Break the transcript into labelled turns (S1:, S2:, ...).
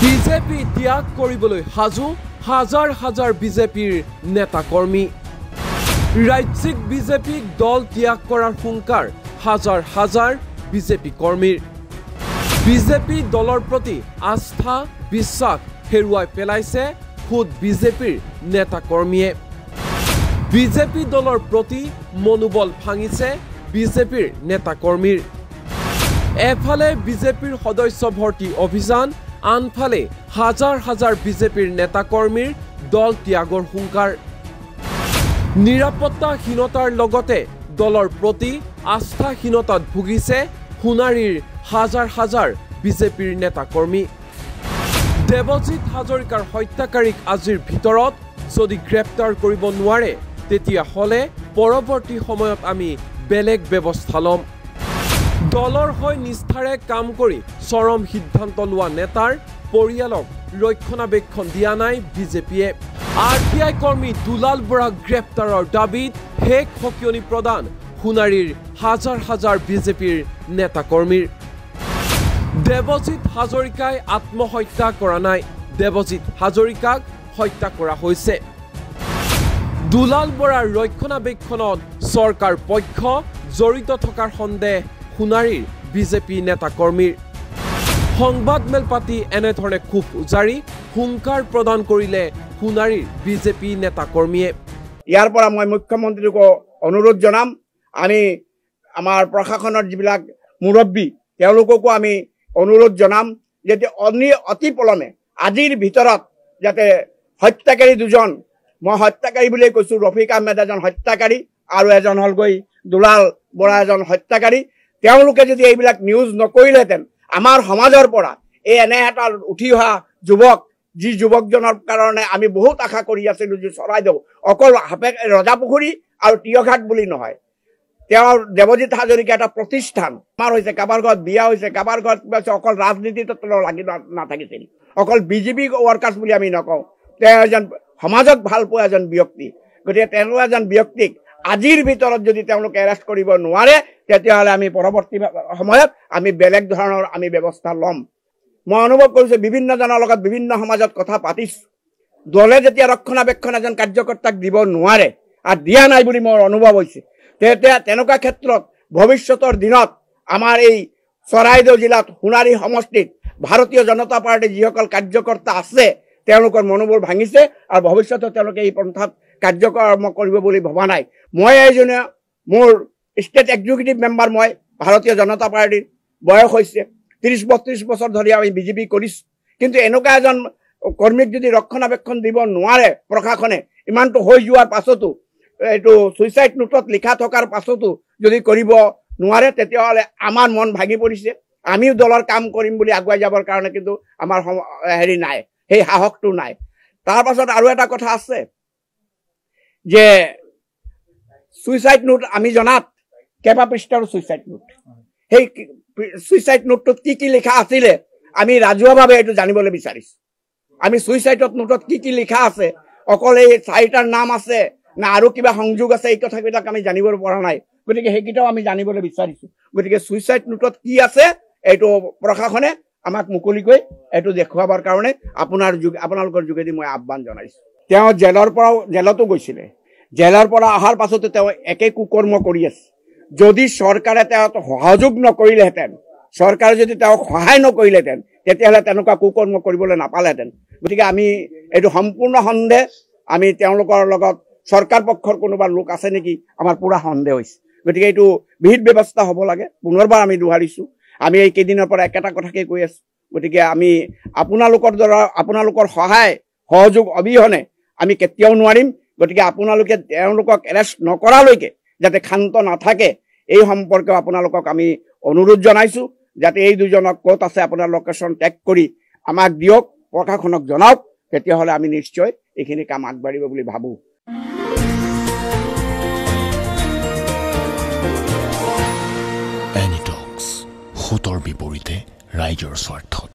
S1: BJP ত্যাগ কৰিবলৈ হাজু হাজাৰ হাজাৰ বিজেপিৰ নেতা কৰ্মী ৰাজ্যিক বিজেপিক দল ত্যাগ কৰাৰ হুংকাৰ হাজাৰ হাজাৰ বিজেপি কৰ্মীৰ বিজেপি দলৰ প্ৰতি আস্থা বিশ্বাস হেৰুৱাই পেলাইছে খুদ বিজেপিৰ নেতা কৰ্মীয়ে বিজেপি দলৰ প্ৰতি মনোবল ভাঙিছে বিজেপিৰ নেতা কৰ্মীৰ এফালে বিজেপিৰ সদস্য ভৰ্তি অভিযান আনফালে হাজাৰ হাজাৰ বিজেপিৰ নেতা কৰ্মীৰ দল ত্যাগৰ হুংকাৰ নিৰাপত্তাহীনতাৰ লগতে দলৰ প্ৰতি আস্থাহীনতাত ভুগিছে সোণাৰীৰ হাজাৰ হাজাৰ বিজেপিৰ নেতা কৰ্মী দেৱজিৎ হাজৰিকাৰ হত্যাকাৰীক আজিৰ ভিতৰত যদি গ্ৰেপ্তাৰ কৰিব নোৱাৰে তেতিয়া হলে পৰৱৰ্তী সময়ত আমি বেলেগ ব্যৱস্থা লম দলৰ হৈ নিষ্ঠাৰে কাম কৰি চৰম সিদ্ধান্ত লোৱা নেতাৰ পৰিয়ালক ৰক্ষণাবেক্ষণ দিয়া নাই বিজেপিয়ে আৰটিআই কৰ্মী দুলাল বৰাক গ্ৰেপ্তাৰৰ দাবীত শেষ সকিয়নি প্ৰদান সোণাৰীৰ হাজাৰ হাজাৰ বিজেপিৰ নেতা কৰ্মীৰ দেৱজিৎ হাজৰিকাই আত্মহত্যা কৰা নাই দেৱজিৎ হাজৰিকাক হত্যা কৰা হৈছে দুলাল বৰাৰ ৰক্ষণাবেক্ষণত চৰকাৰ পক্ষ জড়িত থকাৰ সন্দেহ সোণাৰীৰ বিজেপি নেতা কৰ্মীৰ সংবাদমেল পাতি এনেধৰণে খুব উজাৰি হুংকাৰ প্ৰদান কৰিলে সোণাৰীৰ বিজেপি নেতা কৰ্মীয়ে
S2: ইয়াৰ পৰা মই মুখ্যমন্ত্ৰীক অনুৰোধ জনাম আমি আমাৰ প্ৰশাসনৰ যিবিলাক মুৰব্বী তেওঁলোককো আমি অনুৰোধ জনাম যে অতি পলমে আজিৰ ভিতৰত যাতে হত্যাকাৰী দুজন মই হত্যাকাৰী বুলি কৈছো ৰফিক আহমেদ এজন হত্যাকাৰী আৰু এজন হলগৈ দুলাল বৰা এজন হত্যাকাৰী তেওঁলোকে যদি এইবিলাক নিউজ নকৰিলেহেঁতেন আমাৰ সমাজৰ পৰা এই এনে এটা উঠি অহা যুৱক যি যুৱকজনৰ কাৰণে আমি বহুত আশা কৰি আছিলো যে চৰাইদেউ অকল ৰজাপুখুৰী আৰু টিয়ঘাট বুলি নহয় তেওঁৰ দেৱজিৎ হাজৰিকা এটা প্ৰতিষ্ঠান আমাৰ হৈছে কাবাৰ ঘৰত বিয়া হৈছে কাবাৰ ঘৰত অকল ৰাজনীতিত লাগি নাথাকিছিল অকল বিজেপি ৱৰ্কাৰ্ছ বুলি আমি নকওঁ তেওঁ এজন সমাজক ভাল পোৱা এজন ব্যক্তি গতিকে তেনেকুৱা এজন ব্যক্তিক আজিৰ ভিতৰত যদি তেওঁলোকে এৰেষ্ট কৰিব নোৱাৰে তেতিয়াহ'লে আমি পৰৱৰ্তী সময়ত আমি বেলেগ ধৰণৰ আমি ব্যৱস্থা ল'ম মই অনুভৱ কৰিছো বিভিন্নজনৰ লগত বিভিন্ন সমাজত কথা পাতিছো দলে যেতিয়া ৰক্ষণাবেক্ষণ এজন কাৰ্যকৰ্তাক দিব নোৱাৰে আৰু দিয়া নাই বুলি মোৰ অনুভৱ হৈছে তেতিয়া তেনেকুৱা ক্ষেত্ৰত ভৱিষ্যতৰ দিনত আমাৰ এই চৰাইদেউ জিলাত সোণাৰী সমষ্টিত ভাৰতীয় জনতা পাৰ্টীৰ যিসকল কাৰ্যকৰ্তা আছে তেওঁলোকৰ মনোবল ভাঙিছে আৰু ভৱিষ্যতে তেওঁলোকে এই পন্থাত কাৰ্যকৰ্ম কৰিব বুলি ভবা নাই মই এজনে মোৰ ষ্টেট এক্সিকিউটিভ মেম্বাৰ মই ভাৰতীয় জনতা পাৰ্টীৰ বয়স হৈছে 30-32 বছৰ ধৰি আমি বিজেপি কৰিছো কিন্তু এনেকুৱা এজন কৰ্মীক যদি ৰক্ষণাবেক্ষণ দিব নোৱাৰে প্ৰশাসনে ইমানটো হৈ যোৱাৰ পাছতো এইটো সুইচাইড নোটত লিখা থকাৰ পাছতো যদি কৰিব নোৱাৰে তেতিয়াহ'লে আমাৰ মন ভাগি পৰিছে আমিও দলৰ কাম কৰিম বুলি আগুৱাই যাবৰ কাৰণে কিন্তু আমাৰ হেৰি নাই সেই সাহসটো নাই তাৰ পাছত আৰু এটা কথা আছে যে সুইচাইড নোট আমি জনাত কেবা পৃষ্ঠাৰ সুইচাইড নোট সেই সুইচাইড নোটটোত কি লিখা আছিলে আমি ৰাজহুৱাভাৱে এইটো জানিবলৈ বিচাৰিছো আমি সুইচাইড নোটত কি লিখা আছে অকল এই চাৰিটাৰ নাম আছে না আৰু কিবা সংযোগ আছে এই কথাবিলাক আমি জানিব পৰা নাই গতিকে সেইকেইটাও আমি জানিবলৈ বিচাৰিছো গতিকে সুইচাইড নোটত কি আছে এইটো প্ৰশাসনে আমাক মুকলিকৈ এইটো দেখুৱাবৰ কাৰণে আপোনালোকৰ যোগেদি মই আহ্বান জনাইছো তেওঁ জেলতো গৈছিলে জেলৰ পৰা অহাৰ পাছতে তেওঁ একে কুকৰ্ম কৰি আছে যদি চৰকাৰে তেওঁক সহযোগ নকৰিলেহেঁতেন চৰকাৰে যদি তেওঁক সহায় নকৰিলেহেঁতেন তেতিয়াহ'লে তেনেকুৱা কুকৰ্ম কৰিবলৈ নাপালেহেঁতেন গতিকে আমি এইটো সম্পূৰ্ণ সন্দেহ আমি তেওঁলোকৰ লগত চৰকাৰ পক্ষৰ কোনোবা লোক আছে নেকি আমাৰ পুৰা সন্দেহ হৈছে গতিকে এইটো বিহিত ব্যৱস্থা হ'ব লাগে পুনৰবাৰ আমি দোহাৰিছো আমি এই কেইদিনৰ পৰা একেটা কথাকে কৈ আছো গতিকে আমি আপোনালোকৰ সহায় সহযোগ অবিহনে আমি কেতিয়াও নোৱাৰিম গতিকে আপোনালোকে তেওঁলোকক এৰেষ্ট নকৰালৈকে যাতে ক্ষান্ত নাথাকে এই সম্পৰ্কে আপোনালোকক আমি অনুৰোধ জনাইছো যাতে এই দুজনক ক'ত আছে আপোনাৰ লোকেশ্যন টেগ কৰি আমাক দিয়ক প্ৰশাসনক জনাওক তেতিয়াহ'লে আমি নিশ্চয় এইখিনি কাম আগবাঢ়িব বুলি ভাবো
S3: এনিটক্স, সতৰ বিপৰীতে ৰাইজৰ স্বাৰ্থত।